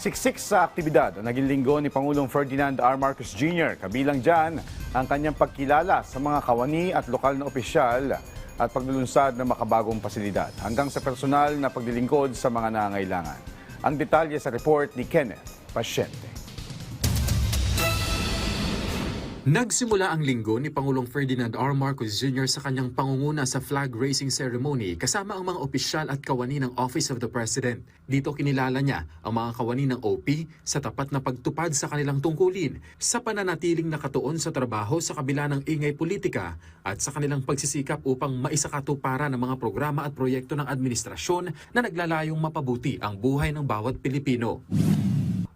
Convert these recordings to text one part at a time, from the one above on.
Siksik sa aktibidad ang naging linggo ni Pangulong Ferdinand R. Marcos Jr. Kabilang dyan ang kanyang pagkilala sa mga kawani at lokal na opisyal at paglulunsad ng makabagong pasilidad hanggang sa personal na paglilingkod sa mga nangangailangan. Ang detalye sa report ni Kenneth Pasyente. Nagsimula ang linggo ni Pangulong Ferdinand R. Marcos Jr. sa kanyang pangunguna sa flag raising ceremony kasama ang mga opisyal at kawani ng Office of the President. Dito kinilala niya ang mga kawani ng OP sa tapat na pagtupad sa kanilang tungkulin sa pananatiling nakatuon sa trabaho sa kabila ng ingay politika at sa kanilang pagsisikap upang maisakatuparan ng mga programa at proyekto ng administrasyon na naglalayong mapabuti ang buhay ng bawat Pilipino.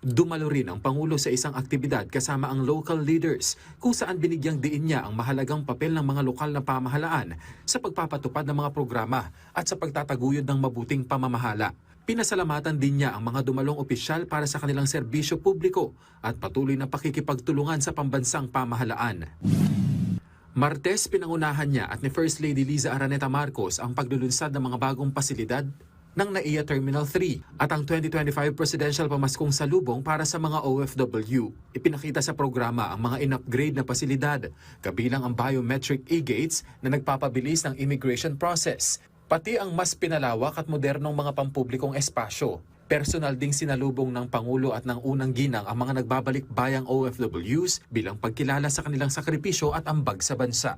Dumalo rin ang Pangulo sa isang aktibidad kasama ang local leaders kung saan binigyang diin niya ang mahalagang papel ng mga lokal na pamahalaan sa pagpapatupad ng mga programa at sa pagtataguyod ng mabuting pamamahala. Pinasalamatan din niya ang mga dumalong opisyal para sa kanilang serbisyo publiko at patuloy na pakikipagtulungan sa pambansang pamahalaan. Martes, pinangunahan niya at ni First Lady Liza Araneta Marcos ang paglulunsad ng mga bagong pasilidad ng NAIA Terminal 3 at ang 2025 Presidential Pamaskong Salubong para sa mga OFW. Ipinakita sa programa ang mga in-upgrade na pasilidad, kabilang ang biometric e-gates na nagpapabilis ng immigration process, pati ang mas pinalawak at modernong mga pampublikong espasyo. Personal ding sinalubong ng Pangulo at ng unang ginang ang mga nagbabalik bayang OFWs bilang pagkilala sa kanilang sakripisyo at ambag sa bansa.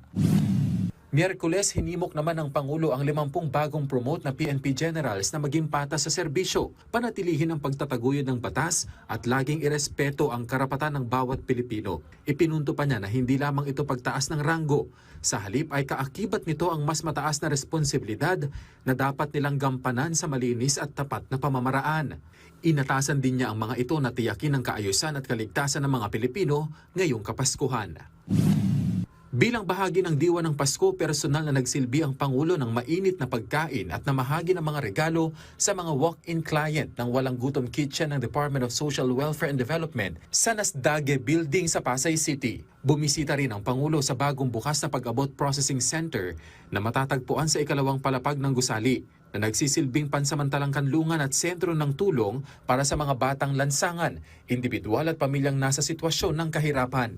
Miyerkules, hinimok naman ng Pangulo ang 50 bagong promote na PNP generals na maging patas sa serbisyo, panatilihin ang pagtataguyod ng batas at laging irespeto ang karapatan ng bawat Pilipino. Ipinunto pa niya na hindi lamang ito pagtaas ng ranggo. Sa halip ay kaakibat nito ang mas mataas na responsibilidad na dapat nilang gampanan sa malinis at tapat na pamamaraan. Inatasan din niya ang mga ito na tiyakin ang kaayusan at kaligtasan ng mga Pilipino ngayong Kapaskuhan. Bilang bahagi ng diwa ng Pasko, personal na nagsilbi ang Pangulo ng mainit na pagkain at namahagi ng mga regalo sa mga walk-in client ng Walang Gutom Kitchen ng Department of Social Welfare and Development sa Nasdage Building sa Pasay City. Bumisita rin ang Pangulo sa bagong bukas na pag-abot processing center na matatagpuan sa ikalawang palapag ng Gusali na nagsisilbing pansamantalang kanlungan at sentro ng tulong para sa mga batang lansangan, individual at pamilyang nasa sitwasyon ng kahirapan.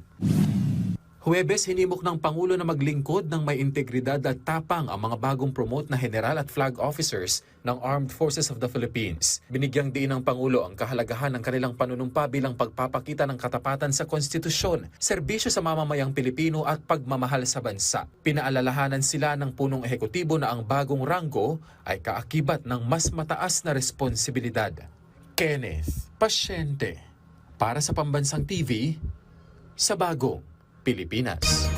Huwebes, hinimok ng Pangulo na maglingkod ng may integridad at tapang ang mga bagong promote na general at flag officers ng Armed Forces of the Philippines. Binigyang diin ng Pangulo ang kahalagahan ng kanilang panunumpa bilang pagpapakita ng katapatan sa konstitusyon, serbisyo sa mamamayang Pilipino at pagmamahal sa bansa. Pinaalalahanan sila ng punong ehekutibo na ang bagong ranggo ay kaakibat ng mas mataas na responsibilidad. Kenneth Pasyente, para sa Pambansang TV, sa Bagong Pilipinas.